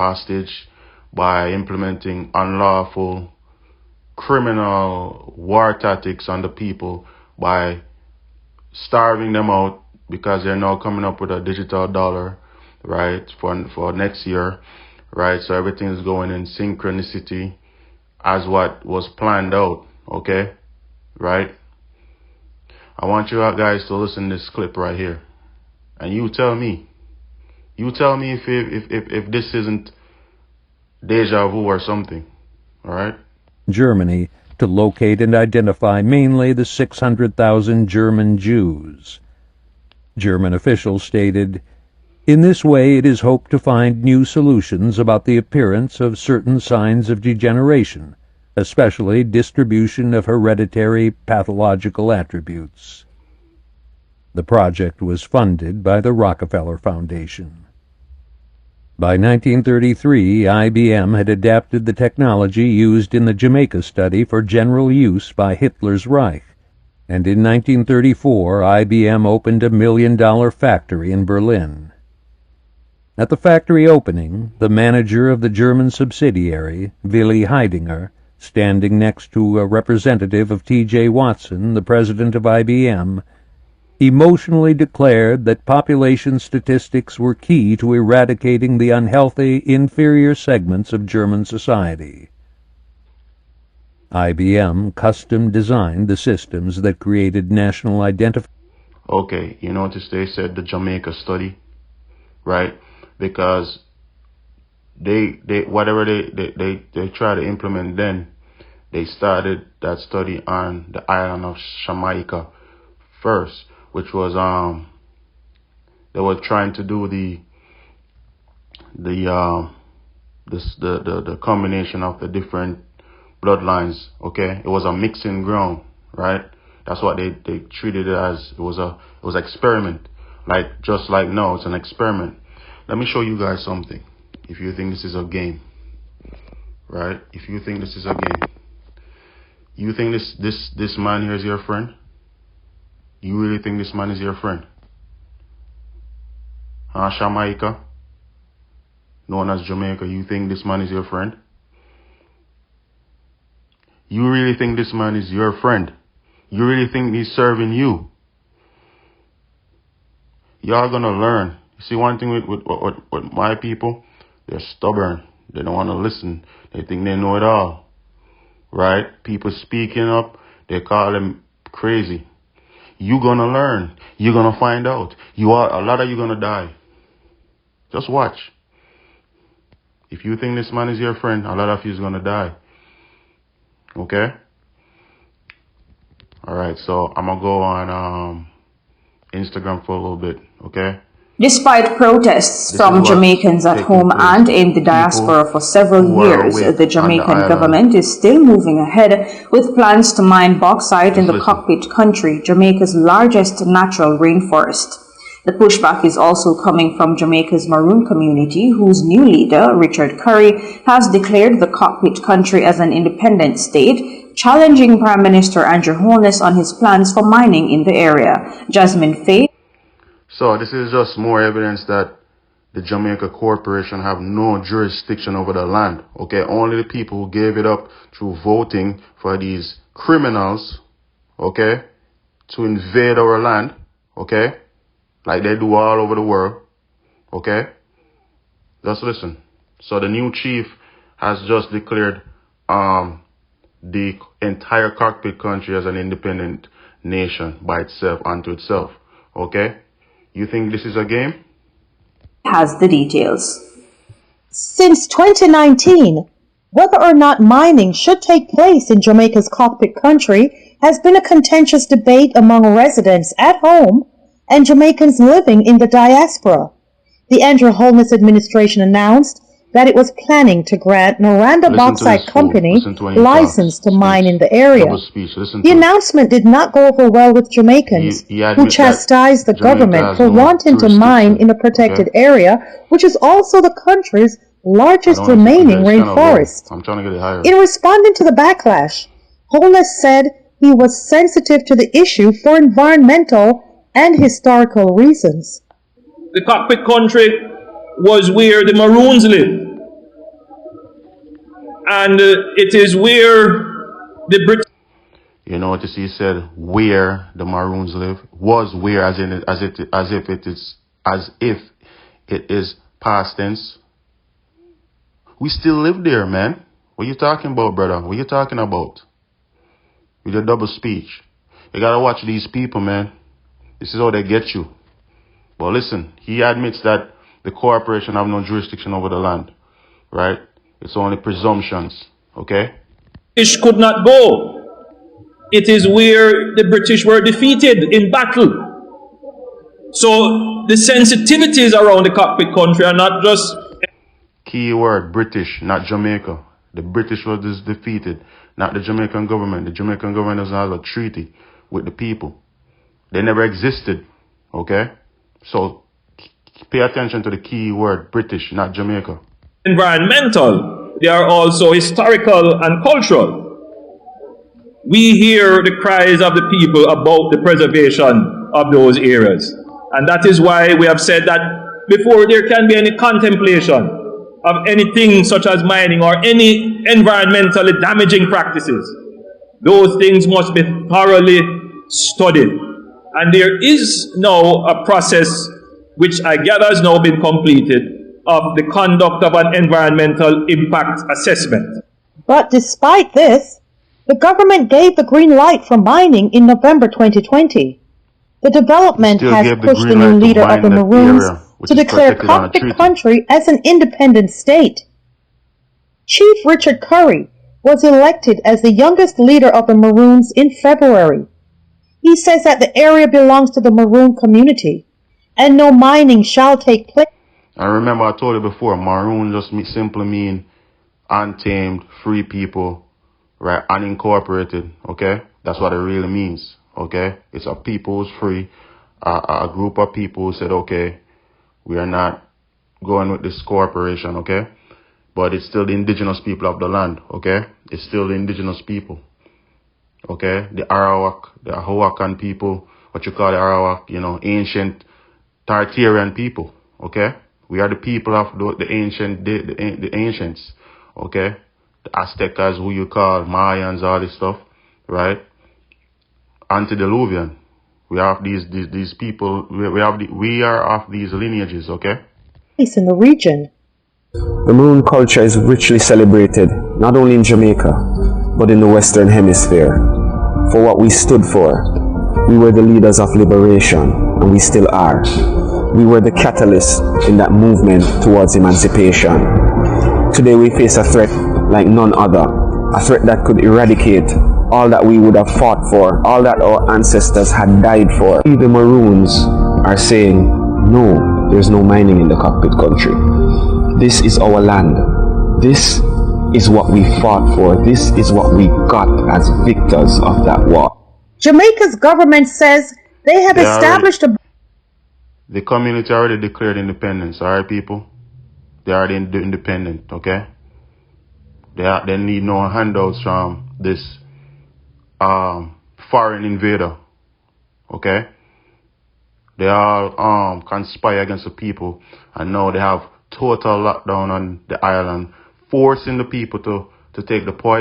hostage by implementing unlawful criminal war tactics on the people by starving them out because they're now coming up with a digital dollar, right, for next year, right? So everything is going in synchronicity as what was planned out, okay, right? I want you guys to listen to this clip right here, and you tell me if this isn't deja vu or something, all right? Germany to locate and identify mainly the 600,000 German Jews. German officials stated, "In this way it is hoped to find new solutions about the appearance of certain signs of degeneration, especially distribution of hereditary pathological attributes." The project was funded by the Rockefeller Foundation. By 1933, IBM had adapted the technology used in the Xamayka study for general use by Hitler's Reich, and in 1934 IBM opened a $1 million factory in Berlin. At the factory opening, the manager of the German subsidiary, Willy Heidinger, standing next to a representative of T.J. Watson, the president of IBM, emotionally declared that population statistics were key to eradicating the unhealthy, inferior segments of German society. IBM custom designed the systems that created national identification. Okay, you notice they said the Xamayka study, right? Because they try to implement then, they started that study on the island of Xamayka first, which was they were trying to do the combination of the different bloodlines. Okay, it was a mixing ground, right? That's what they treated it as. It was an experiment, just like now it's an experiment. Let me show you guys something. If you think this is a game, right? If you think this is a game, you think this man here is your friend? You really think this man is your friend? Xamayka, known as Jamaica, you think this man is your friend? You really think this man is your friend? You really think he's serving you? Y'all gonna learn. You see, one thing with my people, they're stubborn. They don't want to listen. They think they know it all, right? People speaking up, they call them crazy. You're gonna learn. You're gonna find out. A lot of you gonna die. Just watch. If you think this man is your friend, a lot of you is gonna die. Okay? Alright, so I'm gonna go on Instagram for a little bit, okay? Despite protests from Jamaicans at home and in the diaspora for several years, the Jamaican government is still moving ahead with plans to mine bauxite in the cockpit country, Jamaica's largest natural rainforest. The pushback is also coming from Jamaica's Maroon community, whose new leader, Richard Curry, has declared the cockpit country as an independent state, challenging Prime Minister Andrew Holness on his plans for mining in the area. Jasmine Faye. So this is just more evidence that the Jamaica Corporation have no jurisdiction over the land. Okay, only the people who gave it up through voting for these criminals, okay, to invade our land, okay, like they do all over the world, okay. Just listen. So the new chief has just declared the entire cockpit country as an independent nation by itself, unto itself, okay. You think this is a game? Has the details. Since 2019, whether or not mining should take place in Jamaica's cockpit country has been a contentious debate among residents at home and Jamaicans living in the diaspora. The Andrew Holness administration announced that it was planning to grant Noranda Bauxite Company license to mine in the area. The announcement did not go over well with Jamaicans, who chastised the government for wanting to mine in a protected area, which is also the country's largest remaining rainforest. In responding to the backlash, Holness said he was sensitive to the issue for environmental and historical reasons. The cockpit country was where the Maroons live. And it is where the British. You notice he said where the Maroons live was where, as if it is past tense. We still live there, man. What you talking about, brother? What you talking about? With your double speech. You gotta watch these people, man. This is how they get you. But listen, he admits that the corporation have no jurisdiction over the land, right? It's only presumptions, okay? British could not go. It is where the British were defeated in battle. So the sensitivities around the cockpit country are not just... Key word, British, not Jamaica. The British was defeated, not the Jamaican government. The Jamaican government doesn't have a treaty with the people. They never existed, okay? So pay attention to the key word, British, not Jamaica. Environmental, they are also historical and cultural. We hear the cries of the people about the preservation of those areas. And that is why we have said that before there can be any contemplation of anything such as mining or any environmentally damaging practices, those things must be thoroughly studied. And there is now a process which I gather has now been completed of the conduct of an environmental impact assessment. But despite this, the government gave the green light for mining in November 2020. The development has pushed the new leader of the Maroons to declare Cockpit Country as an independent state. Chief Richard Curry was elected as the youngest leader of the Maroons in February. He says that the area belongs to the Maroon community and no mining shall take place. And remember, I told you before, Maroon just simply mean untamed, free people, right? Unincorporated, okay? That's what it really means, okay? It's a people who's free, a group of people who said, okay, we are not going with this corporation, okay? But it's still the indigenous people of the land, okay? It's still the indigenous people, okay? The Arawak, the Ahoacan people, what you call the Arawak, you know, ancient Tartarian people, okay? We are the people of the ancients, okay? The Aztecas, who you call Mayans, all this stuff, right? Antediluvian. We have these people. We are of these lineages, okay? In the region. The Maroon culture is richly celebrated, not only in Jamaica, but in the Western Hemisphere. For what we stood for, we were the leaders of liberation, and we still are. We were the catalyst in that movement towards emancipation. Today we face a threat like none other, a threat that could eradicate all that we would have fought for, all that our ancestors had died for. The Maroons are saying, no, there's no mining in the Cockpit Country. This is our land. This is what we fought for. This is what we got as victors of that war. Jamaica's government says they have established the community already declared independence, alright people? They are independent, okay? They need no handouts from this foreign invader, okay? They all conspire against the people, and now they have total lockdown on the island, forcing the people to take the poison.